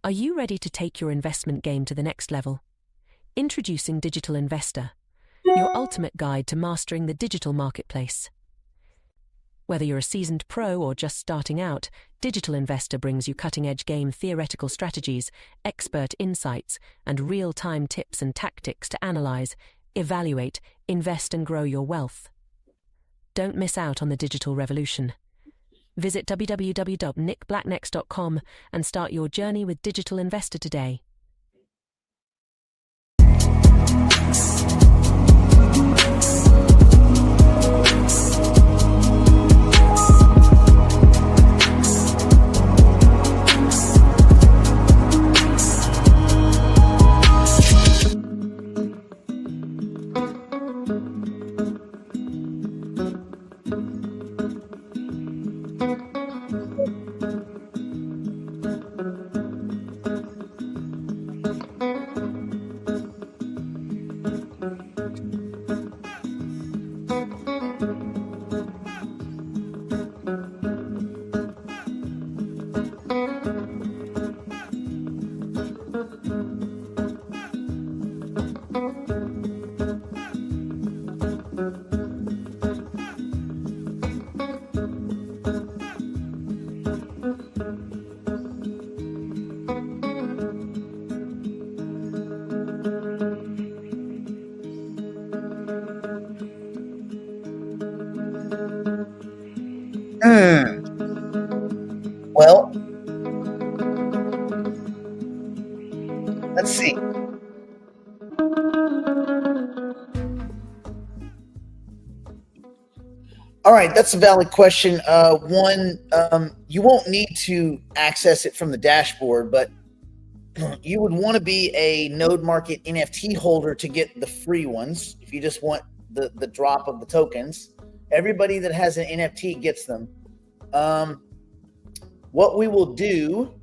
Are you ready to take your investment game to the next level? Introducing Digital Investor, your ultimate guide to mastering the digital marketplace. Whether you're a seasoned pro or just starting out, Digital Investor brings you cutting-edge game theoretical strategies, expert insights, and real-time tips and tactics to analyze, evaluate, invest, and grow your wealth. Don't miss out on the digital revolution. Visit www.nickblacknext.com and start your journey with Digital Investor today. Well, let's see. All right, that's a valid question. You won't need to access it from the dashboard, but you would want to be a Node Market NFT holder to get the free ones. If you just want the drop of the tokens, everybody that has an NFT gets them. What we will do,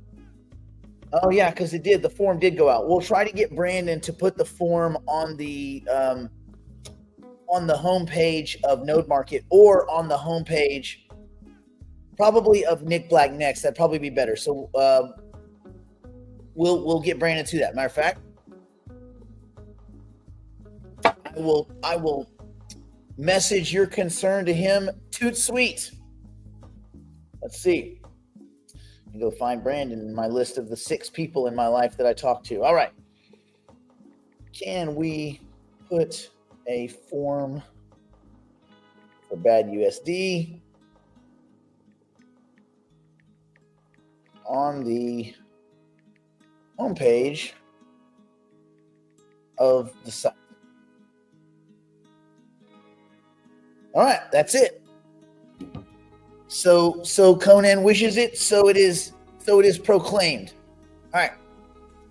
oh yeah, because the form did go out. We'll try to get Brandon to put the form on the homepage of Node Market, or on the homepage probably of Nick Black Next. That'd probably be better. So we'll get Brandon to that. Matter of fact, I will message your concern to him. Toot sweet. Let's see. Go find Brandon in my list of the 6 people in my life that I talk to. All right. Can we put a form for bad USD on the homepage of the site? All right, that's it. So Conan wishes it, so it is proclaimed. All right.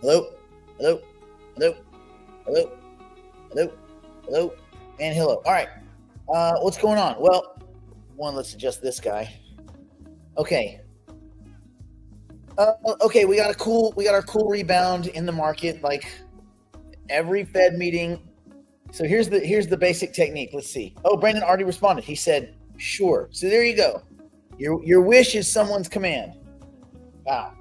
Hello, hello, hello, hello, hello, hello, and hello. All right. What's going on? Well, let's adjust this guy. Okay. Okay, we got our cool rebound in the market, like every Fed meeting. So here's the basic technique. Let's see. Oh, Brandon already responded. He said, sure. So there you go. Your wish is someone's command. Wow.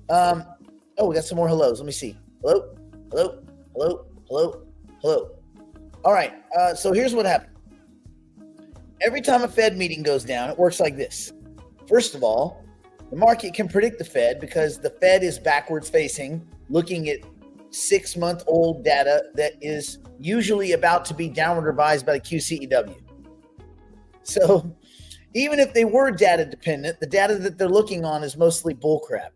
Oh, we got some more hellos. Let me see. Hello, hello, hello, hello, hello. All right. So here's what happened. Every time a Fed meeting goes down, it works like this. First of all, the market can predict the Fed because the Fed is backwards facing, looking at 6-month-old data that is usually about to be downward revised by the QCEW. So even if they were data dependent, the data that they're looking on is mostly bullcrap.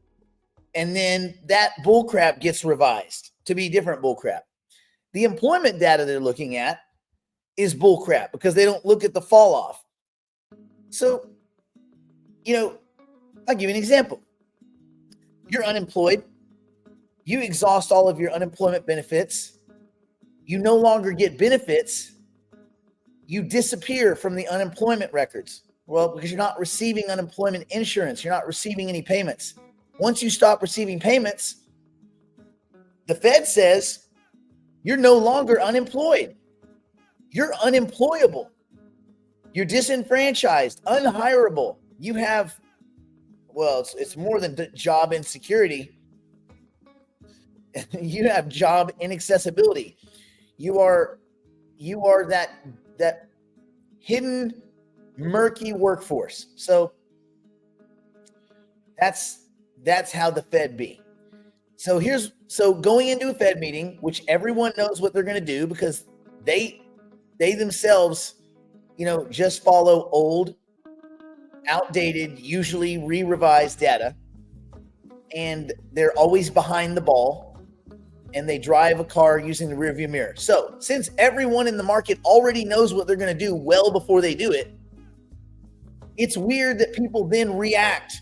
And then that bullcrap gets revised to be different bullcrap. The employment data they're looking at is bullcrap because they don't look at the fall off. So, I'll give you an example. You're unemployed. You exhaust all of your unemployment benefits. You no longer get benefits. You disappear from the unemployment records. Well, because you're not receiving unemployment insurance. You're not receiving any payments. Once you stop receiving payments, the Fed says you're no longer unemployed. You're unemployable. You're disenfranchised, unhireable. You have well, it's more than job insecurity. You have job inaccessibility. You are that hidden, murky workforce. So that's how the Fed be. So going into a Fed meeting, which everyone knows what they're going to do because they themselves, just follow old, outdated, usually re-revised data, and they're always behind the ball, and they drive a car using the rearview mirror. So since everyone in the market already knows what they're going to do well before they do it, it's weird that people then react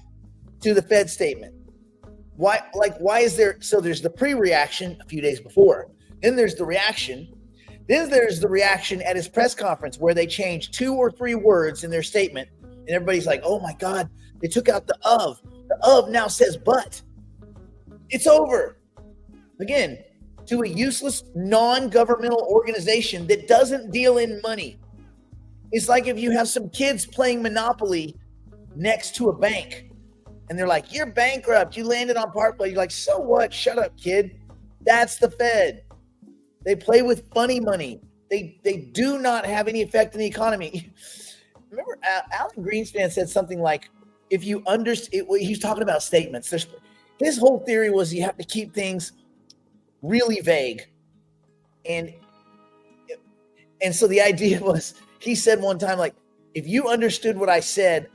to the Fed statement. Why is there? So there's the pre-reaction a few days before. Then there's the reaction. Then there's the reaction at his press conference where they changed 2 or 3 words in their statement. And everybody's like, oh my God, they took out the of. The of now says but. It's over. Again, to a useless non-governmental organization that doesn't deal in money. It's like if you have some kids playing Monopoly next to a bank. And they're like, you're bankrupt. You landed on Park Play. You're like, so what? Shut up, kid. That's the Fed. They play with funny money. They do not have any effect on the economy. Remember, Alan Greenspan said something like, if you understand, he's talking about statements. His whole theory was you have to keep things really vague. And so the idea was, he said one time, like, if you understood what I said,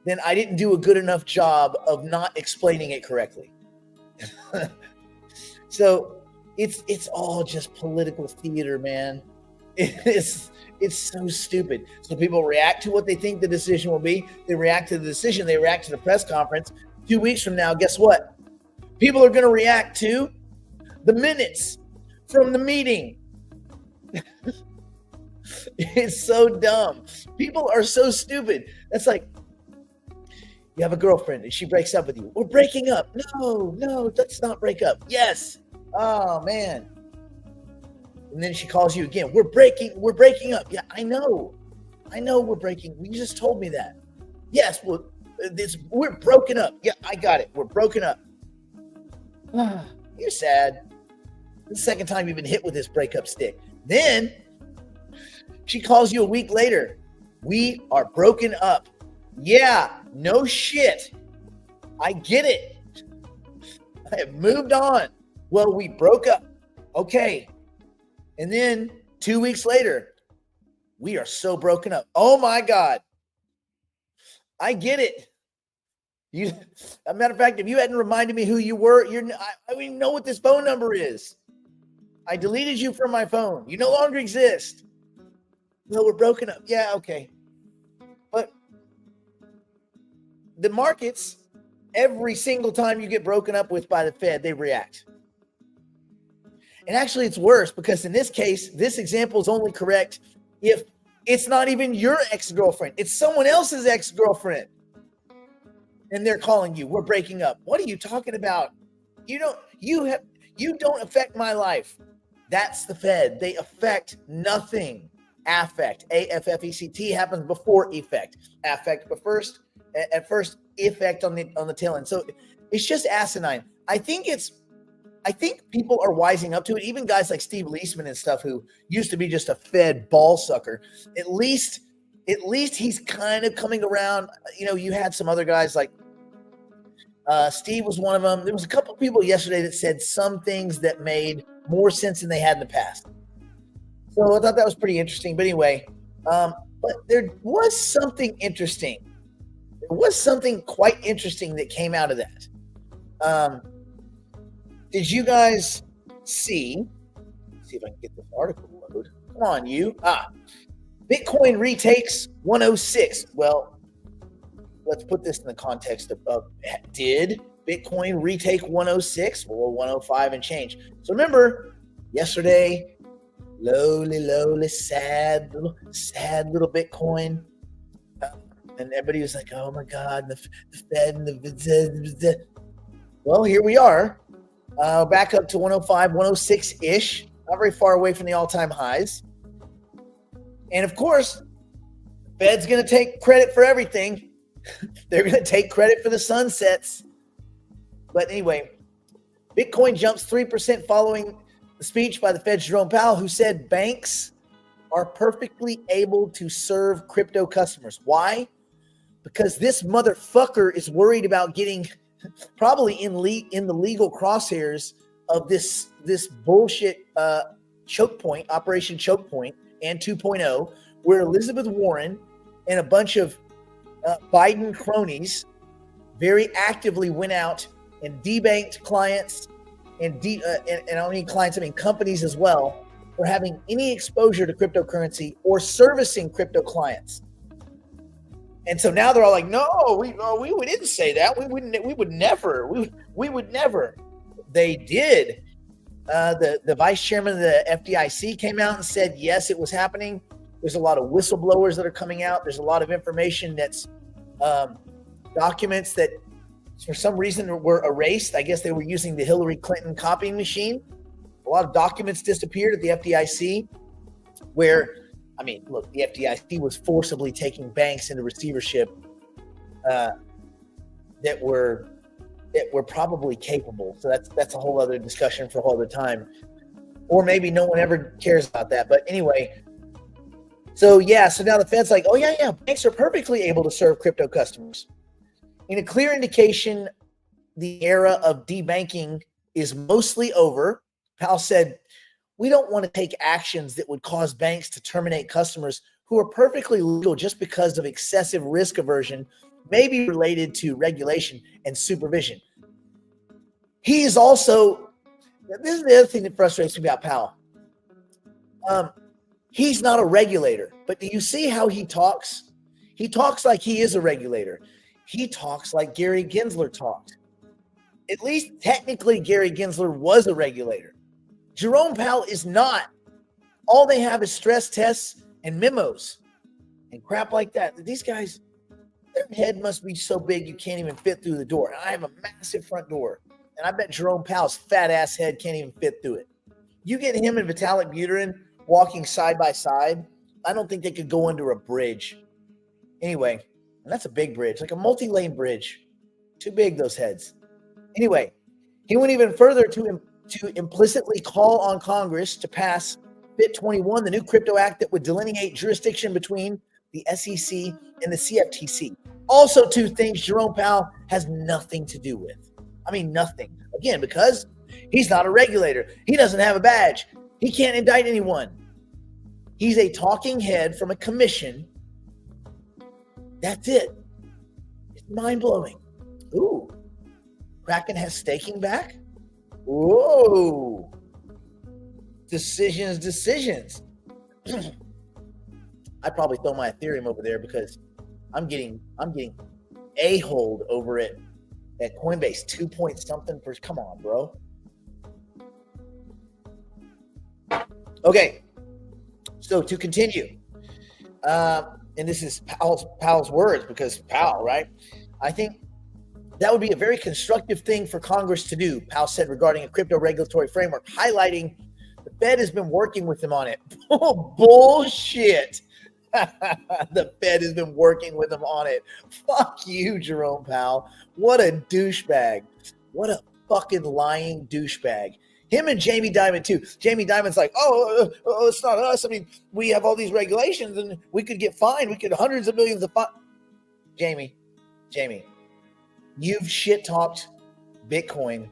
then I didn't do a good enough job of not explaining it correctly. So it's all just political theater, man. It's so stupid. So people react to what they think the decision will be. They react to the decision. They react to the press conference. 2 weeks from now, guess what? People are going to react to the minutes from the meeting. It's so dumb. People are so stupid. That's like, you have a girlfriend and she breaks up with you. We're breaking up. No, let's not break up. Yes. Oh, man. And then she calls you again. We're breaking up. Yeah, I know we're breaking. You just told me that. Yes, we're broken up. Yeah, I got it. We're broken up. You're sad. The second time you've been hit with this breakup stick. Then she calls you a week later. We are broken up. Yeah, no shit. I get it. I have moved on. Well, we broke up. Okay. And then 2 weeks later, we are so broken up. Oh my God. I get it. As a matter of fact, if you hadn't reminded me who you were, I don't even know what this phone number is. I deleted you from my phone. You no longer exist. No, we're broken up. Yeah, okay. But the markets, every single time you get broken up with by the Fed, they react. And actually, it's worse because in this case, this example is only correct if it's not even your ex-girlfriend. It's someone else's ex-girlfriend. And they're calling you. We're breaking up. What are you talking about? You don't affect my life. That's the Fed. They affect nothing. Affect. A-F-F-E-C-T happens before effect. Affect, but at first, effect on the tail end. So it's just asinine. I think people are wising up to it. Even guys like Steve Leisman and stuff, who used to be just a Fed ball sucker. At least he's kind of coming around. You had some other guys like Steve was one of them. There was a couple of people yesterday that said some things that made more sense than they had in the past. So I thought that was pretty interesting. But anyway, but there was something interesting. There was something quite interesting that came out of that. Did you guys see? Let's see if I can get this article load. Come on, you. Bitcoin retakes 106. Well, let's put this in the context of did Bitcoin retake 106 or 105 and change? So remember, yesterday, lowly, sad little Bitcoin. And everybody was like, oh my God, the Fed and the. Well, here we are. Back up to 105, 106-ish. Not very far away from the all-time highs. And of course, Fed's going to take credit for everything. They're going to take credit for the sunsets. But anyway, Bitcoin jumps 3% following the speech by the Fed's Jerome Powell, who said banks are perfectly able to serve crypto customers. Why? Because this motherfucker is worried about getting probably in the legal crosshairs of this bullshit choke point, Operation Choke Point and 2.0, where Elizabeth Warren and a bunch of Biden cronies very actively went out and debanked clients and I don't mean clients, I mean companies as well, for having any exposure to cryptocurrency or servicing crypto clients. And so now they're all like, no, we didn't say that. We would never. They did. The vice chairman of the FDIC came out and said, yes, it was happening. There's a lot of whistleblowers that are coming out. There's a lot of information that's documents that for some reason were erased. I guess they were using the Hillary Clinton copying machine. A lot of documents disappeared at the FDIC where, I mean, look, the FDIC was forcibly taking banks into receivership that were probably capable. So that's a whole other discussion for a whole other time. Or maybe no one ever cares about that. But anyway, so now the Fed's like, oh yeah, banks are perfectly able to serve crypto customers. In a clear indication, the era of debanking is mostly over. Powell said, we don't want to take actions that would cause banks to terminate customers who are perfectly legal just because of excessive risk aversion, maybe related to regulation and supervision. He is also, this is the other thing that frustrates me about Powell. He's not a regulator, but do you see how he talks? He talks like he is a regulator. He talks like Gary Gensler talked. At least technically Gary Gensler was a regulator. Jerome Powell is not. All they have is stress tests and memos and crap like that. These guys, their head must be so big you can't even fit through the door. And I have a massive front door, and I bet Jerome Powell's fat ass head can't even fit through it. You get him and Vitalik Buterin walking side by side, I don't think they could go under a bridge. Anyway, and that's a big bridge, like a multi-lane bridge. Too big, those heads. Anyway, he went even further to implicitly call on Congress to pass FIT 21, the new crypto act that would delineate jurisdiction between the SEC and the CFTC. Also, two things Jerome Powell has nothing to do with. I mean, nothing. Again, because he's not a regulator. He doesn't have a badge. He can't indict anyone. He's a talking head from a commission. That's it. It's mind-blowing. Ooh. Kraken has staking back? Whoa. Decisions. I'd probably throw my Ethereum over there because I'm getting a-holed over it at Coinbase 2 point something per. Come on, bro. Okay. So to continue, and this is Powell's words, because Powell, right? I think that would be a very constructive thing for Congress to do, Powell said regarding a crypto regulatory framework, highlighting the Fed has been working with them on it. Bullshit. The Fed has been working with them on it. Fuck you, Jerome Powell. What a douchebag. What a fucking lying douchebag. Him and Jamie Dimon, too. Jamie Dimon's like, oh, it's not us. I mean, we have all these regulations and we could get fined. We could hundreds of millions of fines. Jamie, you've shit-talked Bitcoin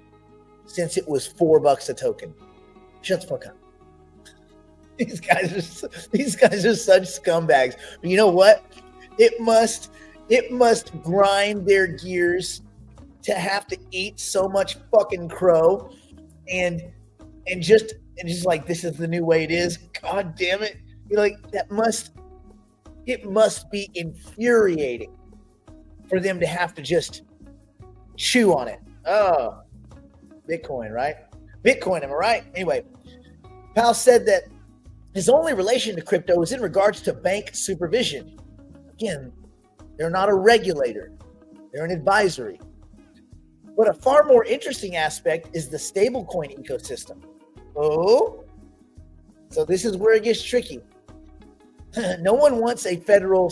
since it was $4 a token. Shut the fuck up. These guys are such scumbags. But you know what? It must grind their gears to have to eat so much fucking crow and just like, this is the new way it is. God damn it. You're like, it must be infuriating for them to have to just chew on it. Oh, Bitcoin, right? Bitcoin, am I right? Anyway, Powell said that his only relation to crypto is in regards to bank supervision. Again, they're not a regulator. They're an advisory. But a far more interesting aspect is the stablecoin ecosystem. Oh, so this is where it gets tricky. No one wants a federal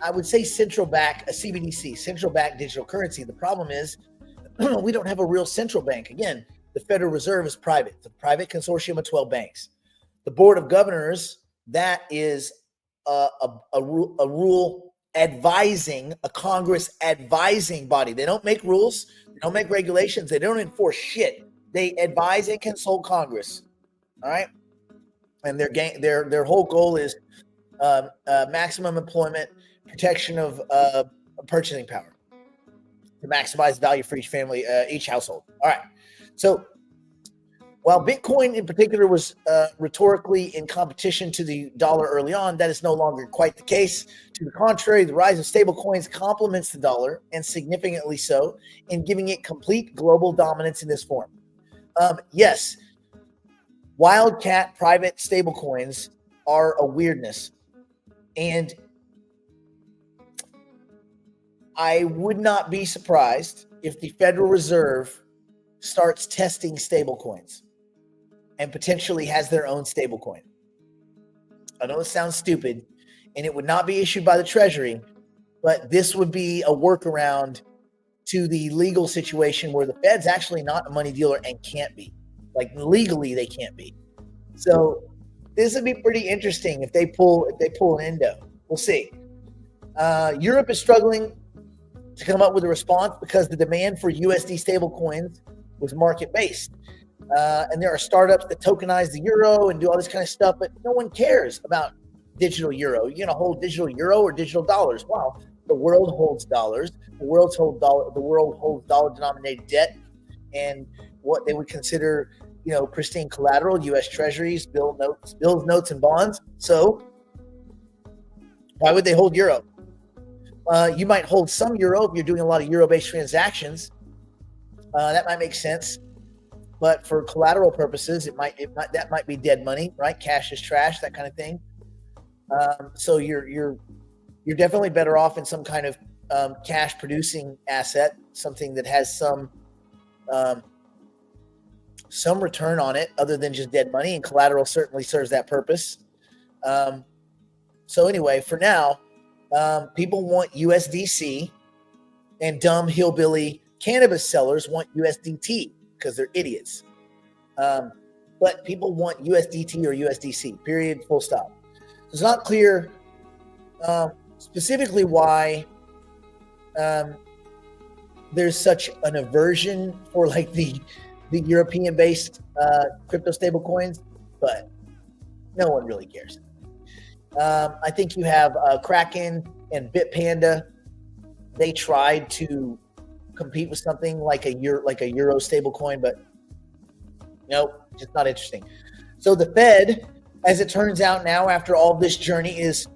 I would say central bank, a CBDC, central bank digital currency. The problem is we don't have a real central bank. Again, the Federal Reserve is private. It's a private consortium of 12 banks. The Board of Governors, that is a rule advising, a Congress advising body. They don't make rules. They don't make regulations. They don't enforce shit. They advise and consult Congress. All right. And their whole goal is maximum employment, protection of purchasing power to maximize value for each family, each household. All right. So while Bitcoin in particular was rhetorically in competition to the dollar early on, that is no longer quite the case. To the contrary, the rise of stablecoins complements the dollar, and significantly so, in giving it complete global dominance in this form. Yes, wildcat private stablecoins are a weirdness. And I would not be surprised if the Federal Reserve starts testing stablecoins and potentially has their own stablecoin. I know it sounds stupid, and it would not be issued by the Treasury, but this would be a workaround to the legal situation where the Fed's actually not a money dealer and can't be. Like legally, they can't be. So this would be pretty interesting if they pull an Indo. We'll see. Europe is struggling to come up with a response because the demand for USD stablecoins was market-based. And there are startups that tokenize the euro and do all this kind of stuff, but no one cares about digital euro. You're going to hold digital euro or digital dollars. Wow, the world holds dollars. The world holds dollar-denominated debt, and what they would consider, pristine collateral, U.S. Treasuries, bills, notes, and bonds. So why would they hold euro? You might hold some euro if you're doing a lot of euro-based transactions. That might make sense. But for collateral purposes, that might be dead money, right? Cash is trash, that kind of thing. So you're definitely better off in some kind of cash producing asset, something that has some return on it other than just dead money, and collateral certainly serves that purpose. So anyway, for now, people want USDC, and dumb hillbilly cannabis sellers want USDT because they're idiots. But people want USDT or USDC, period, full stop. It's not clear specifically why there's such an aversion for like the European-based crypto stablecoins, but no one really cares. I think you have Kraken and Bitpanda. They tried to compete with something like a euro stablecoin, but nope, just not interesting. So the Fed, as it turns out now, after all this journey, is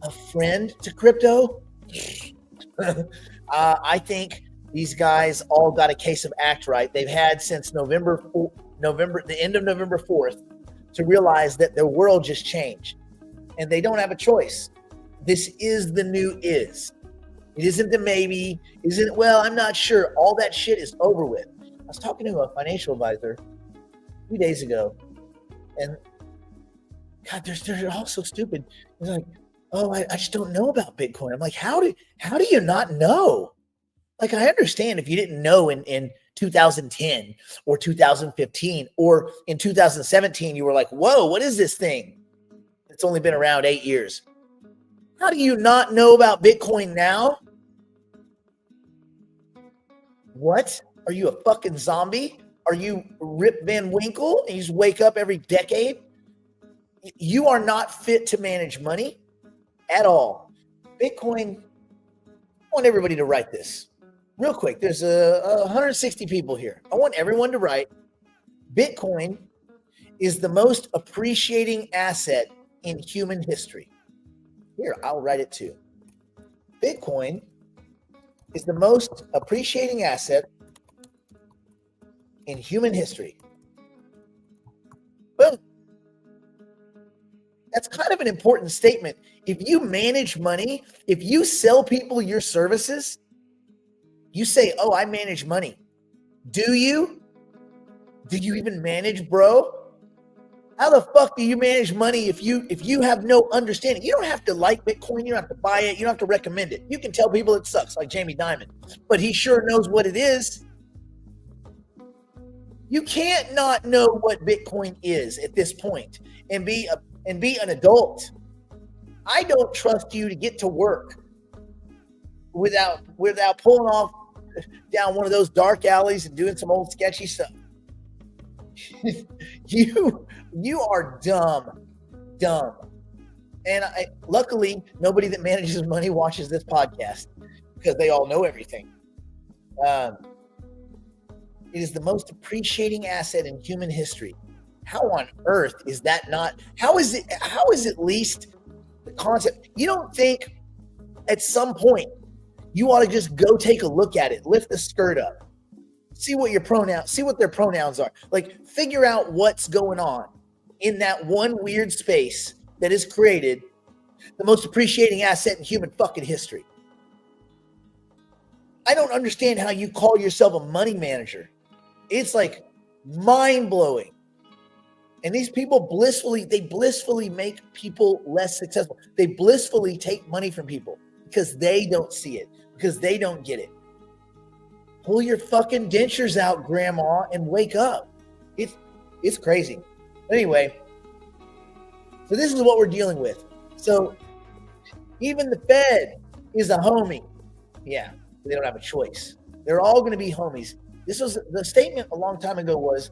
a friend to crypto. I think these guys all got a case of act right. They've had since the end of November 4th, to realize that their world just changed, and they don't have a choice. This is the new is. It isn't the maybe. Well, I'm not sure. All that shit is over with. I was talking to a financial advisor a few days ago, and God, they're all so stupid. He's like, "Oh, I just don't know about Bitcoin." I'm like, "How do you not know?" Like, I understand if you didn't know in 2010 or 2015 or in 2017, you were like, "Whoa, what is this thing?" It's only been around 8 years. How do you not know about Bitcoin now? What? Are you a fucking zombie? Are you Rip Van Winkle and you just wake up every decade? You are not fit to manage money at all. Bitcoin, I want everybody to write this real quick. There's 160 people here. I want everyone to write, Bitcoin is the most appreciating asset in human history. Here, I'll write it too. Bitcoin is the most appreciating asset in human history. Boom. That's kind of an important statement. If you manage money, if you sell people your services, you say, "Oh, I manage money." Do you? Do you even manage, bro? How the fuck do you manage money if you have no understanding? You don't have to like Bitcoin. You don't have to buy it. You don't have to recommend it. You can tell people it sucks, like Jamie Dimon, but he sure knows what it is. You can't not know what Bitcoin is at this point and be an adult. I don't trust you to get to work without pulling off down one of those dark alleys and doing some old sketchy stuff. You are dumb. And luckily, nobody that manages money watches this podcast because they all know everything. It is the most appreciating asset in human history. How on earth is that not? How is at least the concept? You don't think at some point you ought to just go take a look at it, lift the skirt up, see what their pronouns are. Like, figure out what's going on in that one weird space that is created the most appreciating asset in human fucking history. I don't understand how you call yourself a money manager. It's like mind-blowing. And these people blissfully make people less successful. They blissfully take money from people because they don't see it, because they don't get it. Pull your fucking dentures out, Grandma, and wake up. It's crazy. Anyway, so this is what we're dealing with. So even the Fed is a homie. Yeah, they don't have a choice. They're all going to be homies. This was the statement a long time ago was,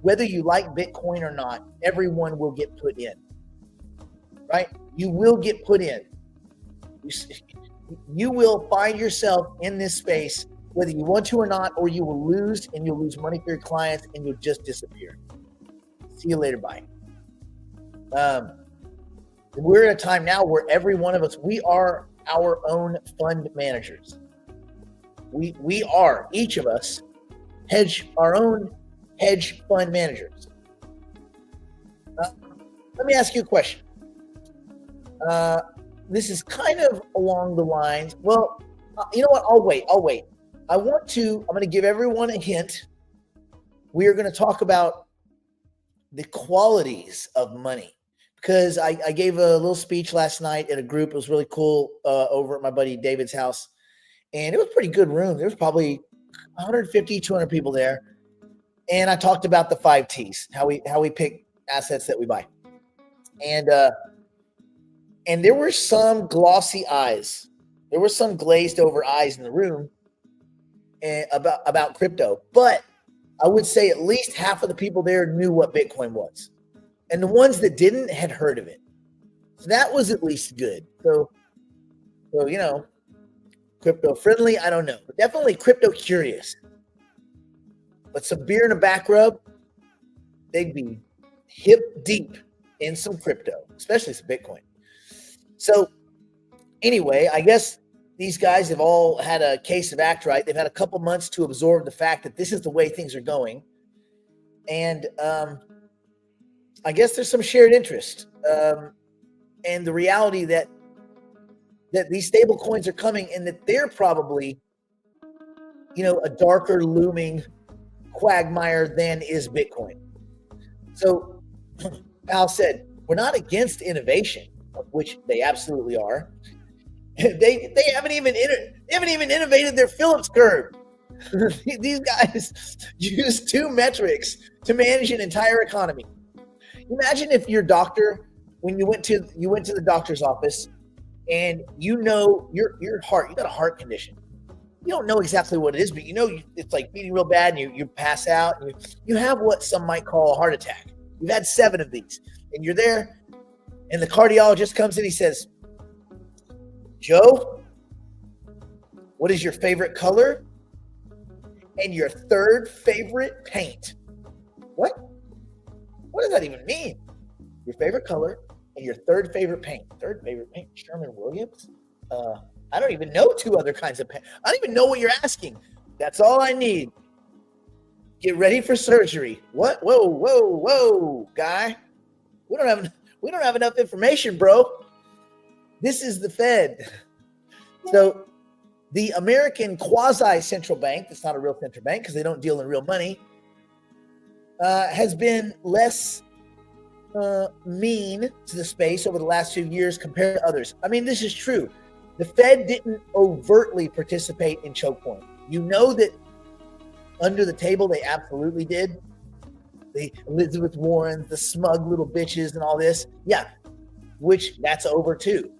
whether you like Bitcoin or not, everyone will get put in, right? You will get put in. You will find yourself in this space, whether you want to or not, or you will lose, and you'll lose money for your clients, and you'll just disappear. See you later, bye. We're at a time now where every one of us, we are our own fund managers. We are, each of us, our own hedge fund managers. Let me ask you a question. This is kind of along the lines. Well, you know what? I'll wait. I'm going to give everyone a hint. We are going to talk about the qualities of money, because I gave a little speech last night at a group. It was really cool over at my buddy David's house. And it was a pretty good room. There was probably 150, 200 people there. And I talked about the 5 T's, how we pick assets that we buy. And there were some glossy eyes. There were some glazed over eyes in the room about crypto. But I would say at least half of the people there knew what Bitcoin was. And the ones that didn't had heard of it. So that was at least good. So you know, crypto friendly, I don't know. But definitely crypto curious. But some beer and a back rub, they'd be hip deep in some crypto, especially some Bitcoin. So anyway, I guess these guys have all had a case of act right. They've had a couple months to absorb the fact that this is the way things are going. And I guess there's some shared interest. And the reality that these stable coins are coming, and that they're probably, a darker looming quagmire than is Bitcoin. So Al said, we're not against innovation, of which they absolutely are. They haven't even innovated their Phillips curve. These guys use 2 metrics to manage an entire economy. Imagine if your doctor, when you went to the doctor's office, and your heart, you got a heart condition. You don't know exactly what it is, but it's like beating real bad, and you pass out, and you have what some might call a heart attack. You've had 7 of these, and you're there, and the cardiologist comes in, he says, Joe, what is your favorite color and your 3rd favorite paint? What? What does that even mean? Your favorite color and your 3rd favorite paint. 3rd favorite paint, Sherman-Williams? I don't even know 2 other kinds of paint. I don't even know what you're asking. That's all I need. Get ready for surgery. What? Whoa, guy. We don't have enough information, bro. This is the Fed. So the American quasi-central bank, that's not a real central bank because they don't deal in real money, has been less mean to the space over the last few years compared to others. I mean, this is true. The Fed didn't overtly participate in choke point. You know that under the table they absolutely did. The Elizabeth Warrens, the smug little bitches and all this. Yeah, which that's over too.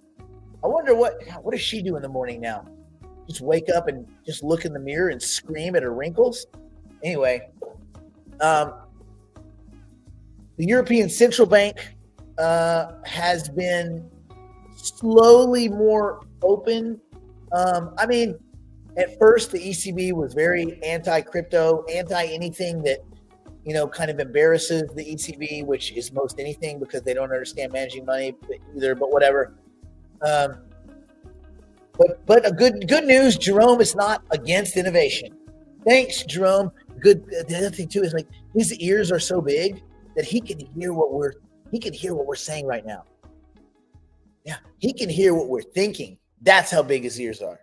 I wonder what does she do in the morning now? Just wake up and just look in the mirror and scream at her wrinkles? Anyway, the European Central Bank has been slowly more open. I mean, at first the ECB was very anti-crypto, anti-anything that, you know, kind of embarrasses the ECB, which is most anything because they don't understand managing money either, but whatever. But a good news, Jerome is not against innovation. Thanks, Jerome. Good. The other thing too is like his ears are so big that he can hear what we're saying right now. Yeah, he can hear what we're thinking. That's how big his ears are.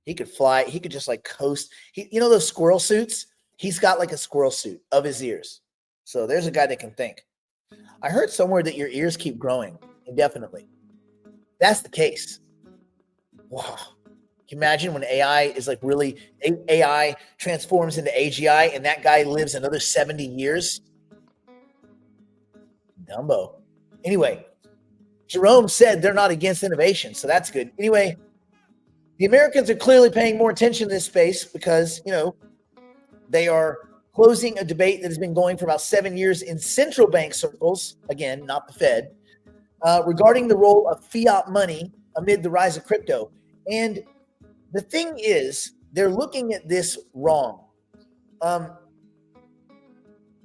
He could fly. He could just like coast. You know those squirrel suits? He's got like a squirrel suit of his ears. So there's a guy that can think. I heard somewhere that your ears keep growing indefinitely. That's the case. Wow. Can you imagine when AI is like really, AI transforms into AGI and that guy lives another 70 years? Dumbo. Anyway, Jerome said they're not against innovation, so that's good. Anyway, the Americans are clearly paying more attention to this space because, you know, they are closing a debate that has been going for about 7 years in central bank circles, again, not the Fed, regarding the role of fiat money amid the rise of crypto. And the thing is, they're looking at this wrong.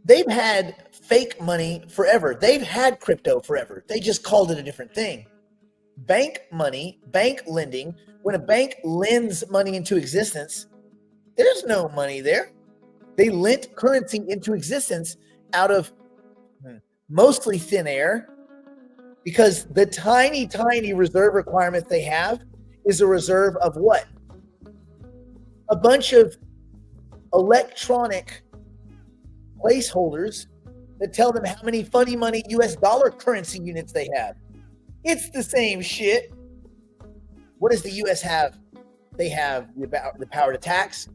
They've had fake money forever. They've had crypto forever. They just called it a different thing. Bank money, bank lending, when a bank lends money into existence, there's no money there. They lent currency into existence out of mostly thin air because the tiny, tiny reserve requirements they have is a reserve of what? A bunch of electronic placeholders that tell them how many funny money US dollar currency units they have. It's the same shit. What does the US have? They have the power to tax.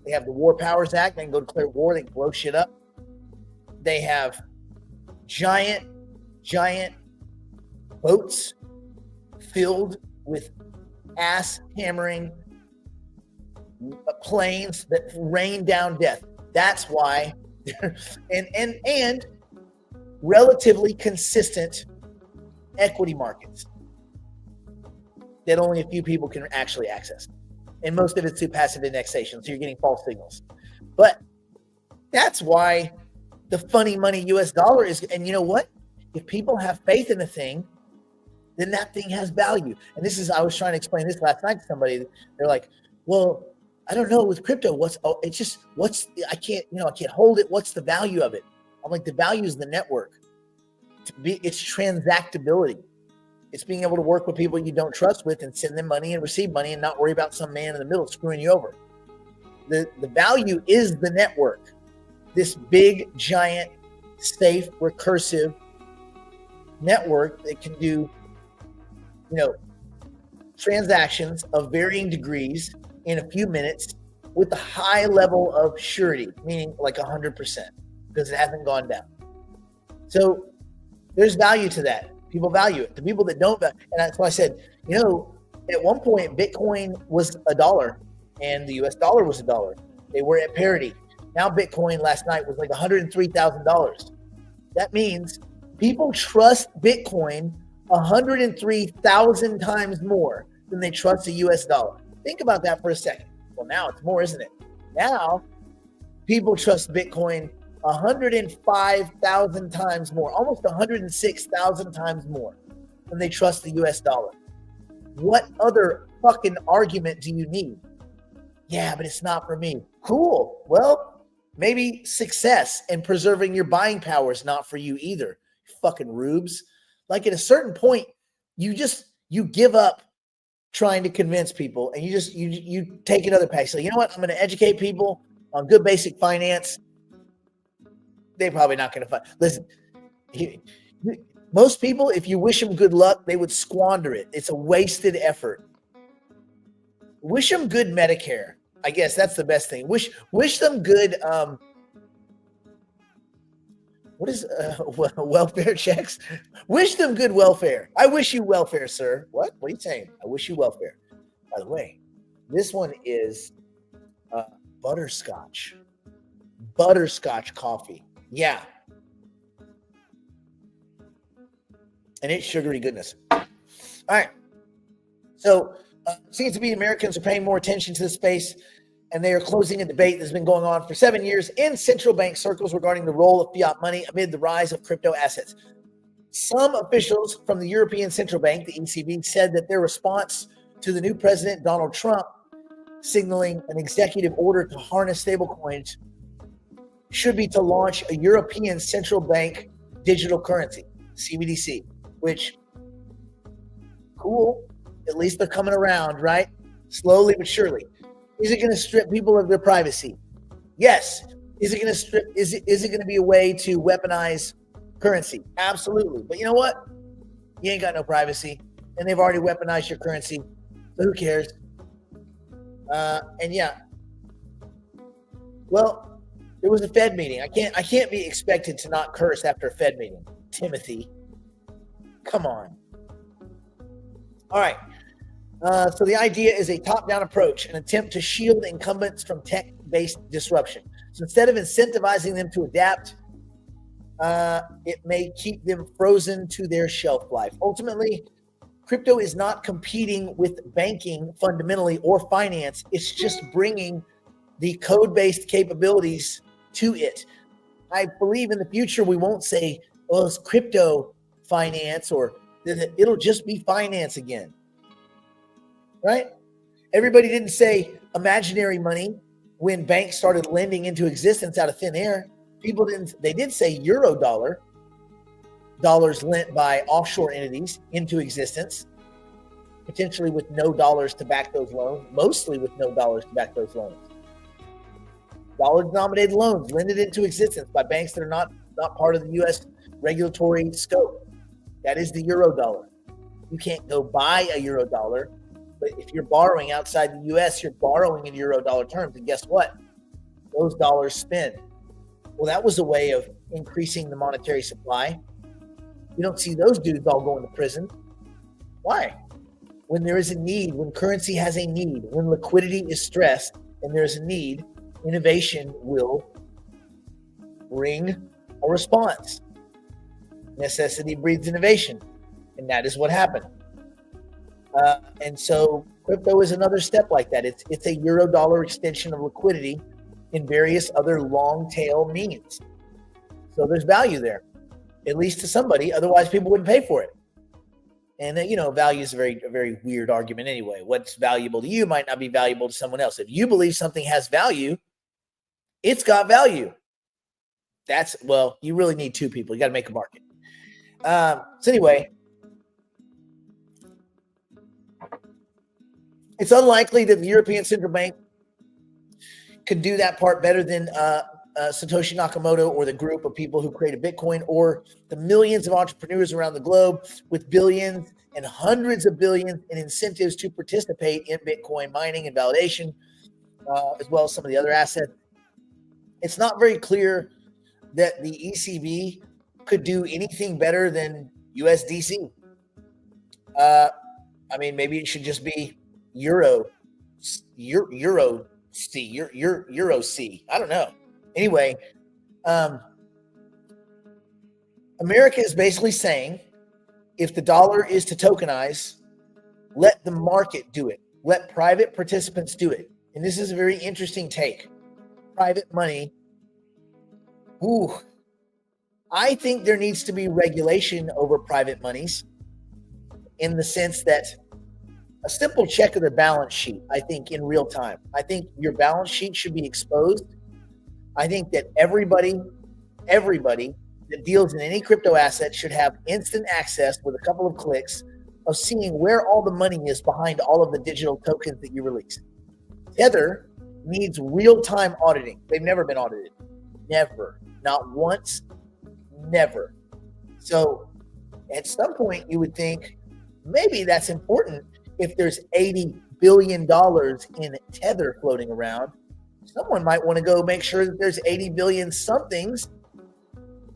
They have the War Powers Act. They can go declare war. They can blow shit up. They have giant boats filled with ass-hammering planes that rain down death. That's why. and relatively consistent equity markets that only a few people can actually access. And most of it's through passive indexation, so you're getting false signals. But that's why the funny money US dollar is, and you know what? If people have faith in a thing, then that thing has value. And this is, I was trying to explain this last night to somebody. They're like, well, I don't know with crypto, I can't hold it. What's the value of it? I'm like, the value is the network. It's transactability. It's being able to work with people you don't trust with and send them money and receive money and not worry about some man in the middle screwing you over. The value is the network. This big, giant, safe, recursive network that can do, transactions of varying degrees in a few minutes with a high level of surety, meaning like 100%, because it hasn't gone down. So there's value to that. People value it. The people that don't, and that's why I said, at one point, Bitcoin was $1 and the US dollar was $1. They were at parity. Now Bitcoin last night was like $103,000. That means people trust Bitcoin 103,000 times more than they trust the US dollar. Think about that for a second. Well, now it's more, isn't it? Now people trust Bitcoin 105,000 times more, almost 106,000 times more than they trust the US dollar. What other fucking argument do you need? Yeah, but it's not for me. Cool. Well, maybe success and preserving your buying power is not for you either. You fucking rubes. Like at a certain point, you give up trying to convince people and you take another path. So you know what? I'm going to educate people on good basic finance. They're probably not going to find. Listen, Most people, if you wish them good luck, they would squander it. It's a wasted effort. Wish them good Medicare. I guess that's the best thing. Wish them good. What is welfare checks? Wish them good welfare. I wish you welfare, sir. What? What are you saying? I wish you welfare. By the way, this one is butterscotch. Butterscotch coffee. Yeah. And it's sugary goodness. All right. So it seems to be Americans are paying more attention to this space, and they are closing a debate that's been going on for 7 years in central bank circles regarding the role of fiat money amid the rise of crypto assets. Some officials from the European Central Bank, the ECB, said that their response to the new president, Donald Trump, signaling an executive order to harness stablecoins should be to launch a European Central Bank digital currency, CBDC, which, cool, at least they're coming around, right? Slowly but surely. Is it going to strip people of their privacy? Yes. Is it going to strip? Is it going to be a way to weaponize currency? Absolutely. But you know what? You ain't got no privacy, and they've already weaponized your currency. So who cares? And yeah. Well, there was a Fed meeting. I can't be expected to not curse after a Fed meeting. Timothy, come on. All right. So the idea is a top-down approach, an attempt to shield incumbents from tech-based disruption. So instead of incentivizing them to adapt, it may keep them frozen to their shelf life. Ultimately, crypto is not competing with banking fundamentally or finance. It's just bringing the code-based capabilities to it. I believe in the future we won't say, well, it's crypto finance, or it'll just be finance again. Right? Everybody didn't say imaginary money when banks started lending into existence out of thin air. People didn't. They did say euro dollar, dollars lent by offshore entities into existence, potentially with no dollars to back those loans, mostly with no dollars to back those loans. Dollar-denominated loans lended into existence by banks that are not part of the U.S. regulatory scope. That is the euro dollar. You can't go buy a euro dollar. But if you're borrowing outside the U.S., you're borrowing in euro dollar terms. And guess what? Those dollars spend. Well, that was a way of increasing the monetary supply. You don't see those dudes all going to prison. Why? When there is a need, when currency has a need, when liquidity is stressed and there's a need, innovation will bring a response. Necessity breeds innovation. And that is what happened. And so crypto is another step like that. It's a euro dollar extension of liquidity in various other long tail means. So there's value there, at least to somebody. Otherwise, people wouldn't pay for it. And value is a very weird argument anyway. What's valuable to you might not be valuable to someone else. If you believe something has value, it's got value. You really need two people. You got to make a market. So anyway. It's unlikely that the European Central Bank could do that part better than Satoshi Nakamoto or the group of people who created Bitcoin, or the millions of entrepreneurs around the globe with billions and hundreds of billions in incentives to participate in Bitcoin mining and validation, as well as some of the other assets. It's not very clear that the ECB could do anything better than USDC. Maybe it should just be Euro C. I don't know. Anyway, America is basically saying, if the dollar is to tokenize, let the market do it. Let private participants do it. And this is a very interesting take. Private money. Ooh. I think there needs to be regulation over private monies, in the sense that a simple check of their balance sheet, I think, in real time. I think your balance sheet should be exposed. I think that everybody that deals in any crypto asset should have instant access with a couple of clicks of seeing where all the money is behind all of the digital tokens that you release. Tether needs real-time auditing. They've never been audited. Never. Not once. Never. So At some point, you would think maybe that's important if there's $80 billion in Tether floating around. Someone might want to go make sure that there's 80 billion somethings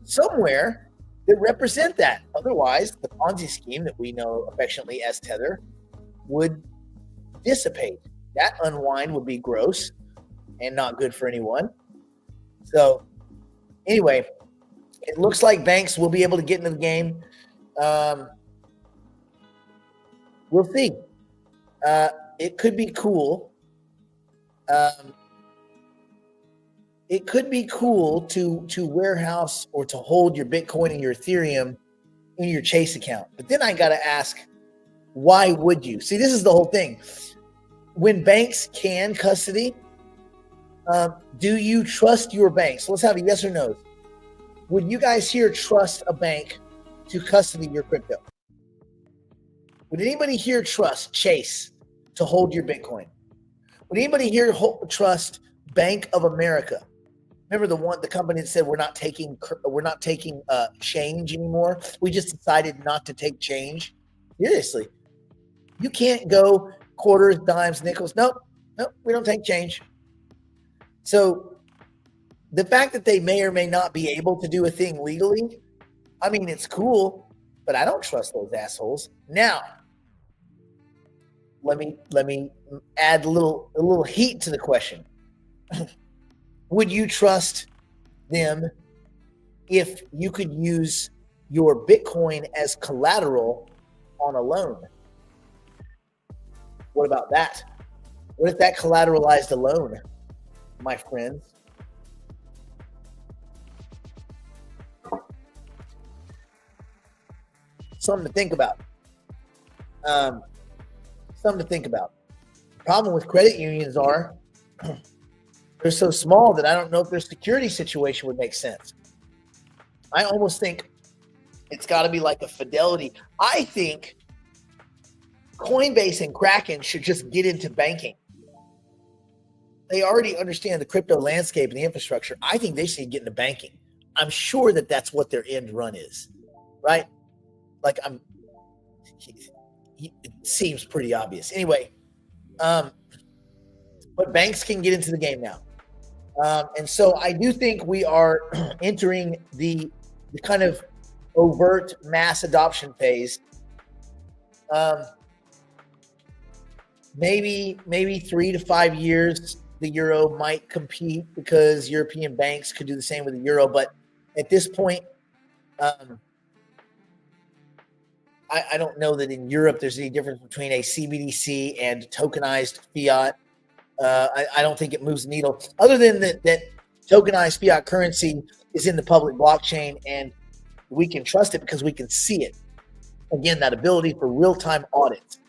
somewhere that represent that. Otherwise, the Ponzi scheme that we know affectionately as Tether would dissipate. That unwind would be gross and not good for anyone. So anyway, it looks like banks will be able to get into the game. We'll see. It could be cool. It could be cool to warehouse or to hold your Bitcoin and your Ethereum in your Chase account. But then I got to ask, why would you? See, this is the whole thing. When banks can custody, do you trust your bank? So let's have a yes or no. Would you guys here trust a bank to custody your crypto? Would anybody here trust Chase to hold your Bitcoin? Would anybody here trust Bank of America? Remember the company that said we're not taking change anymore. We just decided not to take change. Seriously, you can't go quarters, dimes, nickels. Nope, we don't take change. So the fact that they may or may not be able to do a thing legally, I mean, it's cool, but I don't trust those assholes. Now, let me add a little heat to the question. Would you trust them if you could use your Bitcoin as collateral on a loan? What about that? What if that collateralized a loan, my friends? Something to think about. Problem with credit unions are they're so small that I don't know if their security situation would make sense. I almost think it's got to be like a Fidelity. I think Coinbase and Kraken should just get into banking. They already understand the crypto landscape and the infrastructure. I think they should get into banking. I'm sure that that's what their end run is, right? Like it seems pretty obvious. Anyway, but banks can get into the game now. And so I do think we are entering the kind of overt mass adoption phase. Maybe 3 to 5 years, the euro might compete because European banks could do the same with the euro. But at this point, I don't know that in Europe there's any difference between a CBDC and tokenized fiat. I don't think it moves the needle, other than that tokenized fiat currency is in the public blockchain and we can trust it because we can see it. Again, that ability for real-time audits.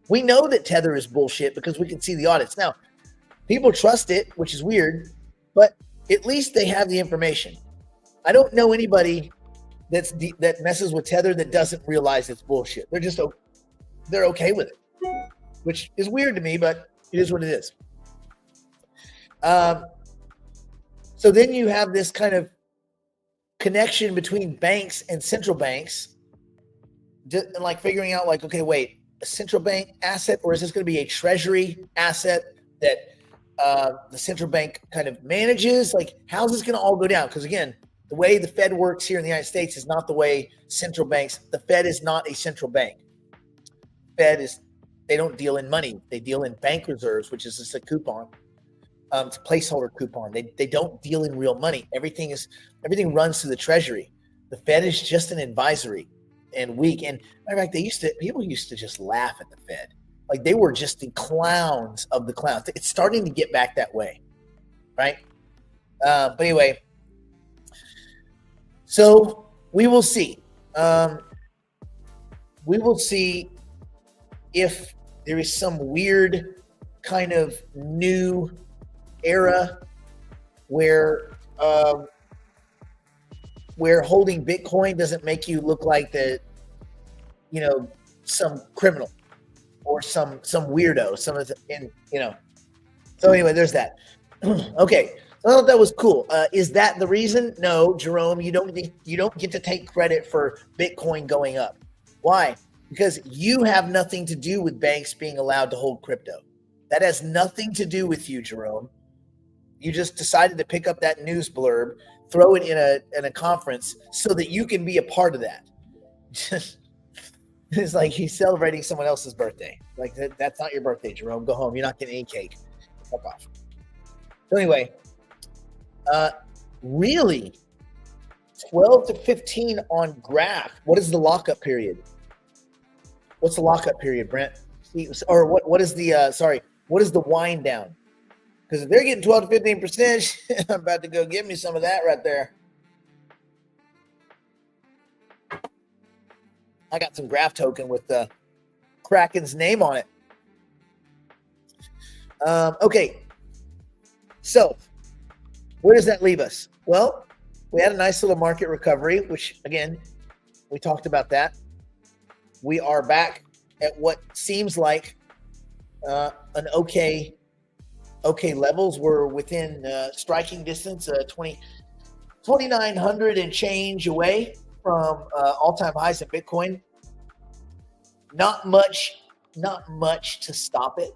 We know that Tether is bullshit because we can see the audits. Now, people trust it, which is weird, but at least they have the information. I don't know anybody that messes with Tether that doesn't realize it's bullshit. They're okay with it, which is weird to me, but it is what it is. So then you have this kind of connection between banks and central banks, and like figuring out like, okay, wait, a central bank asset, or is this going to be a treasury asset that the central bank kind of manages? Like, how's this going to all go down? Because again, the way the Fed works here in the United States is not the way central banks. The Fed is not a central bank. They don't deal in money. They deal in bank reserves, which is just a coupon. It's a placeholder coupon. They don't deal in real money. Everything runs through the Treasury. The Fed is just an advisory and weak. And matter of fact, people used to just laugh at the Fed. Like they were just the clowns of the clowns. It's starting to get back that way, right? But anyway, so we will see. We will see if there is some weird kind of new era where holding Bitcoin doesn't make you look like some criminal or some weirdo. So anyway, there's that. Okay, I thought that was cool. Is that the reason? No, Jerome, you don't get to take credit for Bitcoin going up. Why? Because you have nothing to do with banks being allowed to hold crypto. That has nothing to do with you, Jerome. You just decided to pick up that news blurb, throw it in a conference so that you can be a part of that. It's like he's celebrating someone else's birthday. Like that's not your birthday, Jerome. Go home. You're not getting any cake. Fuck off. So anyway, really, 12 to 15 on graph. What is the lockup period? What's the lockup period, Brent? Or what is the what is the wind down? Because if they're getting 12 to 15%, I'm about to go give me some of that right there. I got some graph token with the Kraken's name on it. Okay. So where does that leave us? Well, we had a nice little market recovery, which again, we talked about that. We are back at what seems like an okay levels. We're within striking distance, 2,900 and change away from all-time highs in Bitcoin. Not much to stop it.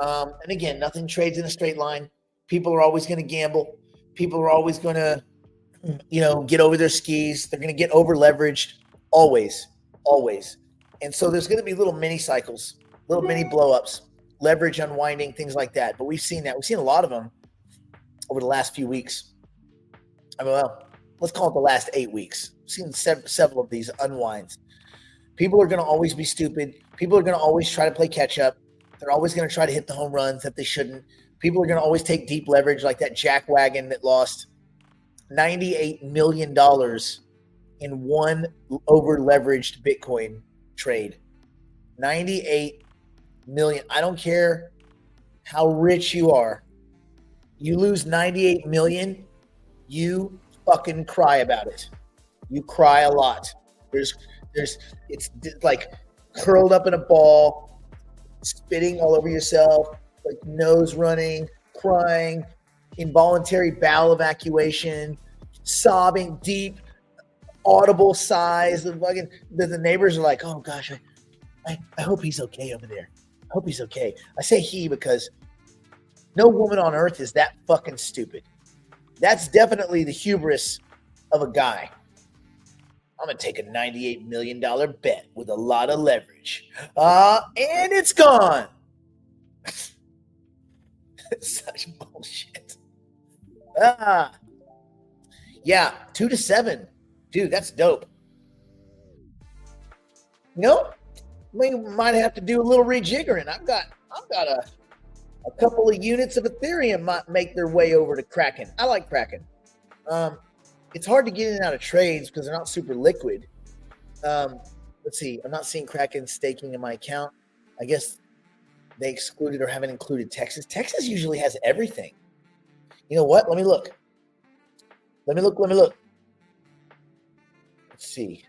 And again, nothing trades in a straight line. People are always going to gamble. People are always going to, get over their skis. They're going to get over leveraged always. And so there's going to be little mini cycles, little mini blowups, leverage unwinding, things like that. But we've seen that. We've seen a lot of them over the last few weeks. I mean, well, let's call it the last 8 weeks. We've seen several of these unwinds. People are going to always be stupid. People are going to always try to play catch up. They're always going to try to hit the home runs that they shouldn't. People are going to always take deep leverage like that jackwagon that lost $98 million in one over-leveraged Bitcoin trade. 98 million. I don't care how rich you are. You lose 98 million, you fucking cry about it. You cry a lot. It's like curled up in a ball, spitting all over yourself, like nose running, crying, involuntary bowel evacuation, sobbing, deep, audible sighs. The neighbors are like, oh gosh, I hope he's okay over there. I hope he's okay. I say he because no woman on earth is that fucking stupid. That's definitely the hubris of a guy. I'm going to take a $98 million bet with a lot of leverage. And it's gone. Such bullshit. Yeah, 2 to 7. Dude, that's dope. We might have to do a little rejiggering. I've got a couple of units of Ethereum might make their way over to Kraken. I like Kraken. It's hard to get in and out of trades because they're not super liquid. Let's see. I'm not seeing Kraken staking in my account. I guess they excluded or haven't included Texas. Texas usually has everything. You know what? Let me look. Let's see.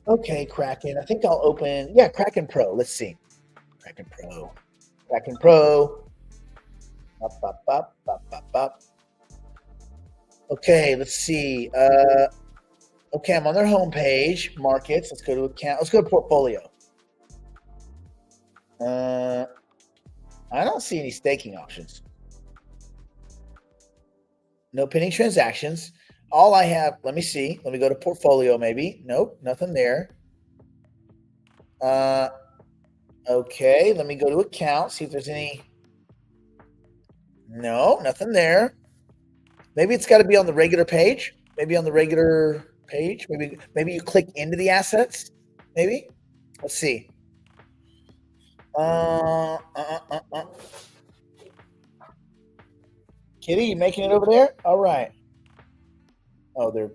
Okay, Kraken. I think I'll open. Yeah, Kraken Pro. Let's see. Kraken Pro. Up. Okay, let's see. Okay, I'm on their homepage. Markets. Let's go to account. Let's go to portfolio. I don't see any staking options. No pending transactions. All I have, let me see. Let me go to portfolio maybe. Nope, nothing there. Okay, let me go to account, see if there's any. No, nothing there. Maybe it's got to be on the regular page. Maybe you click into the assets. Maybe. Let's see. Kitty, you making it over there? All right. Oh, they're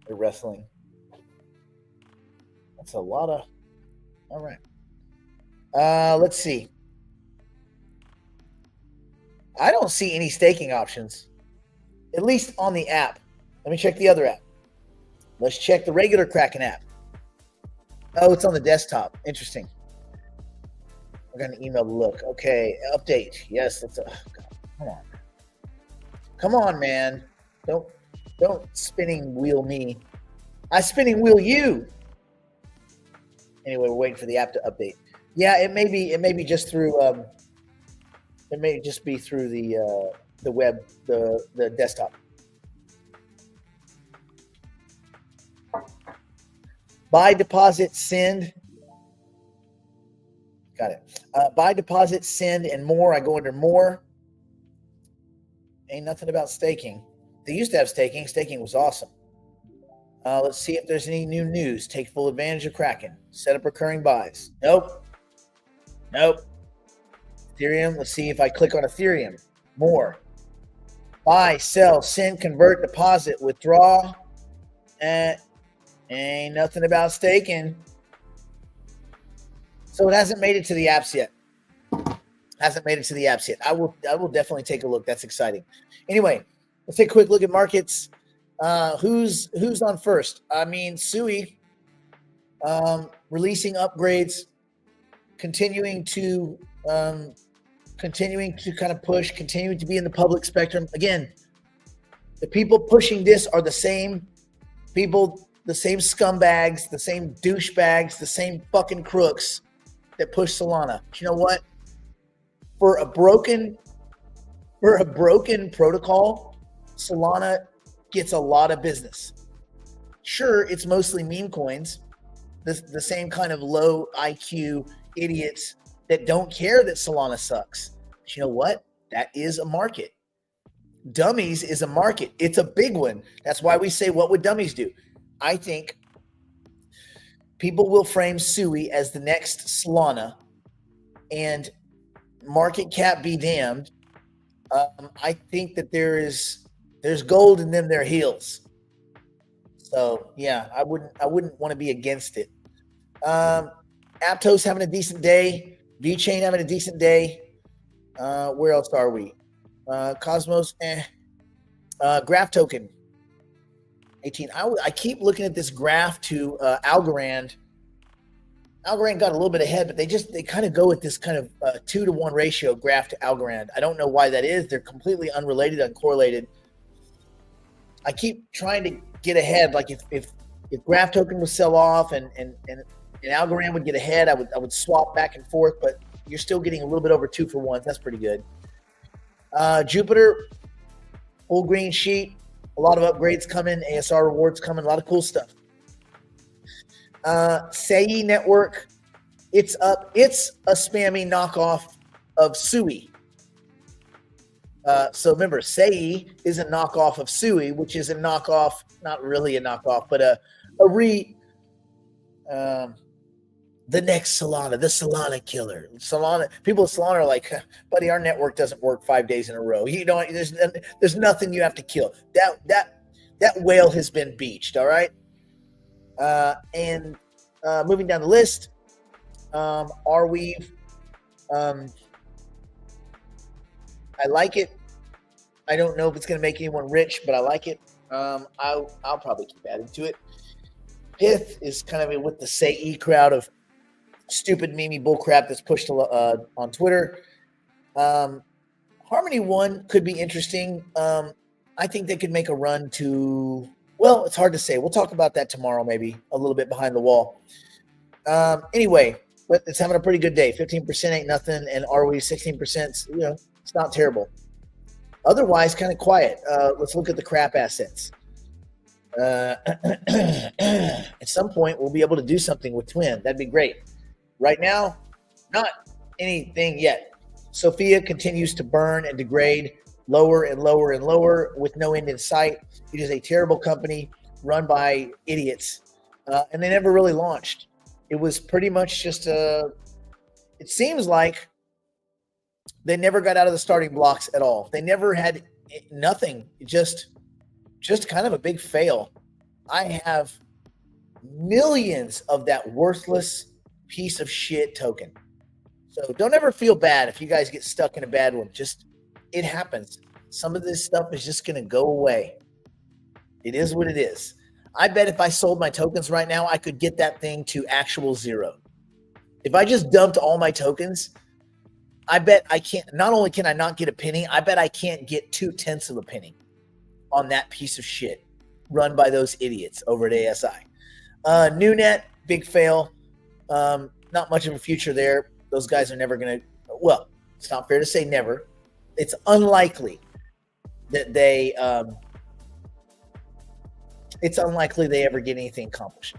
wrestling. That's a lot of. All right. Let's see. I don't see any staking options, at least on the app. Let me check the other app. Let's check the regular Kraken app. Oh, it's on the desktop. Interesting. We're going to email the look. Okay, update. Yes, that's a. Come on. Come on, man. Don't spinning wheel me. I spinning wheel you. Anyway, we're waiting for the app to update. Yeah, it may be just through it may just be through the web, the desktop. Buy, deposit, send. Got it. Buy, deposit, send, and more. I go under more. Ain't nothing about staking. They used to have staking. Staking was awesome. Let's see if there's any new news. Take full advantage of Kraken. Set up recurring buys. Nope. Ethereum. Let's see if I click on Ethereum. More. Buy, sell, send, convert, deposit, withdraw. Ain't nothing about staking. So it hasn't made it to the apps yet. I will definitely take a look. That's exciting. Anyway, let's take a quick look at markets. Who's on first? I mean, Sui releasing upgrades, continuing to kind of push, continuing to be in the public spectrum. Again, the people pushing this are the same people, the same scumbags, the same douchebags, the same fucking crooks that push Solana. But you know what? For a broken protocol, Solana gets a lot of business. Sure, it's mostly meme coins, the same kind of low IQ idiots that don't care that Solana sucks. But you know what? That is a market. Dummies is a market. It's a big one. That's why we say, what would dummies do? I think people will frame Sui as the next Solana, and market cap be damned. I think that there's gold in them their heels. So yeah, I wouldn't want to be against it. Aptos having a decent day. VeChain having a decent day. Where else are we? Cosmos, Graph token, 18. I keep looking at this graph to Algorand. Algorand got a little bit ahead, but they kind of go with this kind of 2-to-1 ratio graph to Algorand. I don't know why that is. They're completely unrelated, uncorrelated. I keep trying to get ahead. Like if Graph token would sell off and Algorand would get ahead, I would swap back and forth. But you're still getting a little bit over 2 for 1. That's pretty good. Jupiter, full green sheet. A lot of upgrades coming. ASR rewards coming. A lot of cool stuff. Sei Network, it's up. It's a spammy knockoff of Sui. So remember, Sei is a knockoff of Sui, which is a knockoff, not really a knockoff, but the next Solana, the Solana killer. Solana, people at Solana are like, buddy, our network doesn't work 5 days in a row. You know, there's nothing you have to kill. That whale has been beached, all right? And moving down the list, Arweave. I like it. I don't know if it's going to make anyone rich, but I like it. I'll probably keep adding to it. Pith is kind of with the Sei crowd of stupid meme bullcrap that's pushed on Twitter. Harmony One could be interesting. I think they could make a run to. Well, it's hard to say. We'll talk about that tomorrow, maybe a little bit behind the wall. Anyway, but it's having a pretty good day. 15% ain't nothing, and Arweave 16%. You know, it's not terrible. Otherwise, kind of quiet. Let's look at the crap assets. At some point, we'll be able to do something with Twin. That'd be great. Right now, not anything yet. Sophia continues to burn and degrade lower and lower and lower with no end in sight. It is a terrible company run by idiots, and they never really launched. It was pretty much just it seems like they never got out of the starting blocks at all. They never had nothing, just kind of a big fail. I have millions of that worthless piece of shit token. So don't ever feel bad if you guys get stuck in a bad one. Just, it happens. Some of this stuff is just going to go away. It is what it is. I bet if I sold my tokens right now, I could get that thing to actual zero. If I just dumped all my tokens, I bet I can't. Not only can I not get a penny, I bet I can't get 0.2 of a penny on that piece of shit run by those idiots over at ASI. NewNet, big fail. Not much of a future there. Those guys are never going to. Well, it's not fair to say never. It's unlikely that they. It's unlikely they ever get anything accomplished,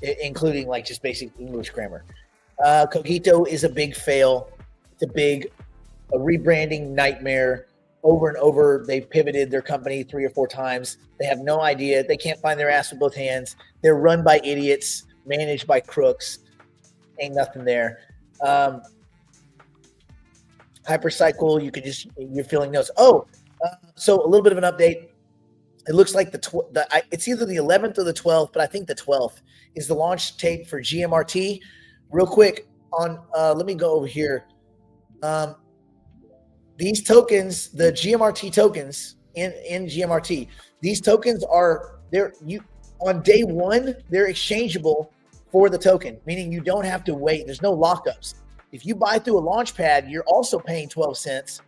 including like just basic English grammar. Cogito is a big fail. It's a rebranding nightmare. Over and over, they've pivoted their company 3 or 4 times. They have no idea. They can't find their ass with both hands. They're run by idiots, managed by crooks. Ain't nothing there. Hypercycle, you're feeling notes. So a little bit of an update. It looks like it's either the 11th or the 12th, but I think the 12th is the launch date for GMRT. Real quick let me go over here. These tokens, the GMRT tokens in GMRT, these tokens on day one, they're exchangeable for the token, meaning you don't have to wait. There's no lockups. If you buy through a launch pad, you're also paying 12 cents,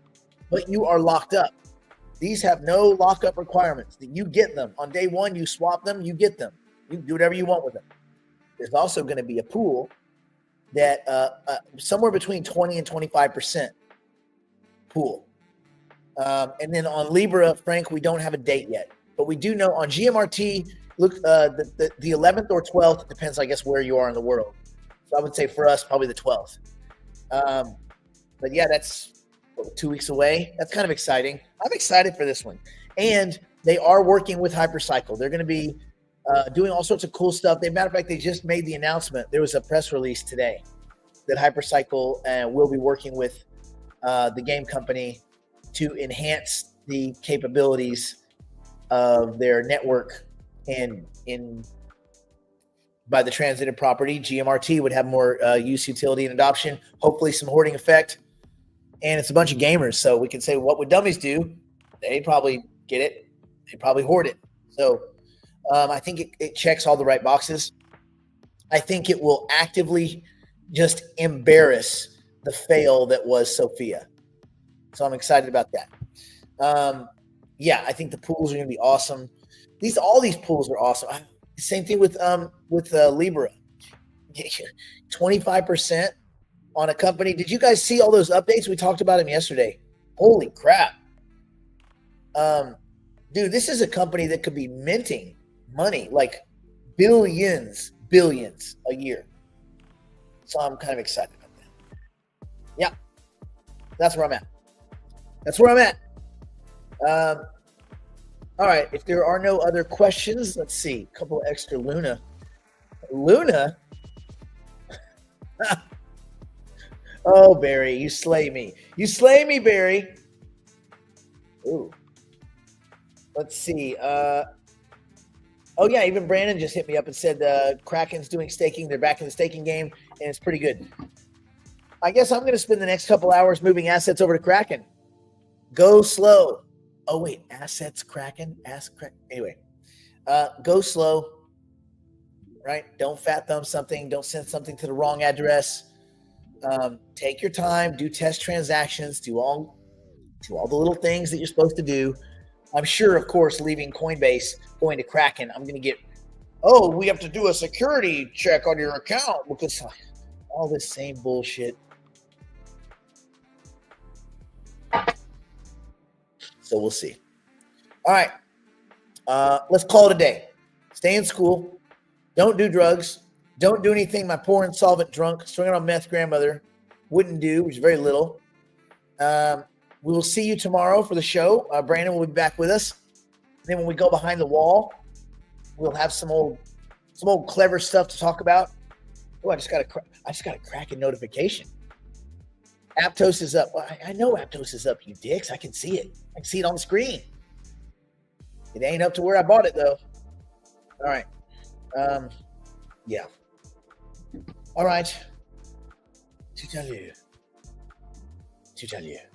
but you are locked up. These have no lockup requirements. You get them on day one. You swap them. You get them. You do whatever you want with them. There's also going to be a pool that somewhere between 20 and 25% pool. And then on Libra, Frank, we don't have a date yet, but we do know on GMRT. Look, the 11th or 12th. It depends, I guess, where you are in the world. So I would say for us, probably the 12th. But yeah, that's 2 weeks away. That's kind of exciting. I'm excited for this one. And they are working with Hypercycle. They're going to be doing all sorts of cool stuff. Matter of fact, they just made the announcement. There was a press release today that Hypercycle will be working with the game company to enhance the capabilities of their network. And by the transitive property, GMRT would have more use, utility, and adoption. Hopefully some hoarding effect. And it's a bunch of gamers. So we can say, what would dummies do? They probably get it. They probably hoard it. So I think it checks all the right boxes. I think it will actively just embarrass the fail that was Sophia. So I'm excited about that. Yeah, I think the pools are going to be awesome. All these pools are awesome. Same thing with Libra. 25% on a company. Did you guys see all those updates? We talked about them yesterday. Holy crap. Dude, this is a company that could be minting money, like billions a year. So I'm kind of excited about that. Yeah, that's where I'm at. All right, if there are no other questions, let's see. A couple extra Luna. Oh, Barry, you slay me. You slay me, Barry. Ooh. Let's see. Oh, yeah, even Brandon just hit me up and said Kraken's doing staking. They're back in the staking game, and it's pretty good. I guess I'm going to spend the next couple hours moving assets over to Kraken. Go slow. Oh, wait, assets Kraken? Anyway, go slow, right? Don't fat thumb something. Don't send something to the wrong address. Take your time. Do test transactions. Do all the little things that you're supposed to do. I'm sure, of course, leaving Coinbase, going to Kraken, I'm going to get, we have to do a security check on your account because all this same bullshit. So we'll see. All right. Let's call it a day. Stay in school. Don't do drugs. Don't do anything my poor insolvent drunk, swinging on meth grandmother wouldn't do, which is very little. We will see you tomorrow for the show. Brandon will be back with us. Then when we go behind the wall, we'll have some old clever stuff to talk about. Oh, I just got a Kraken notification. Aptos is up. Well, I know Aptos is up, you dicks. I can see it. I can see it on the screen. It ain't up to where I bought it, though. All right. Yeah. All right. Tout à l'heure. Tout à l'heure.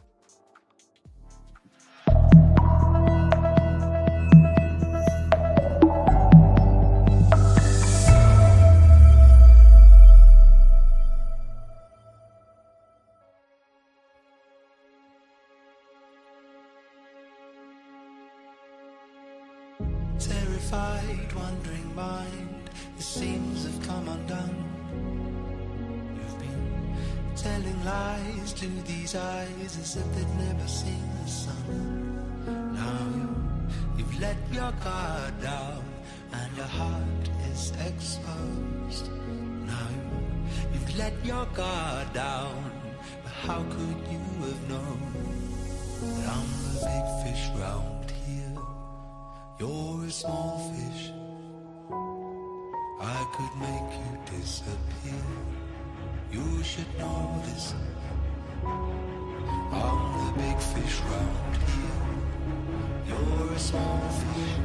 mystified, wandering mind, the seams have come undone. You've been telling lies to these eyes as if they'd never seen the sun. Now you've let your guard down and your heart is exposed. Now you've let your guard down, but how could you have known that I'm the big fish round here? You're a small fish. I could make you disappear. You should know this. I'm the big fish round here. You're a small fish.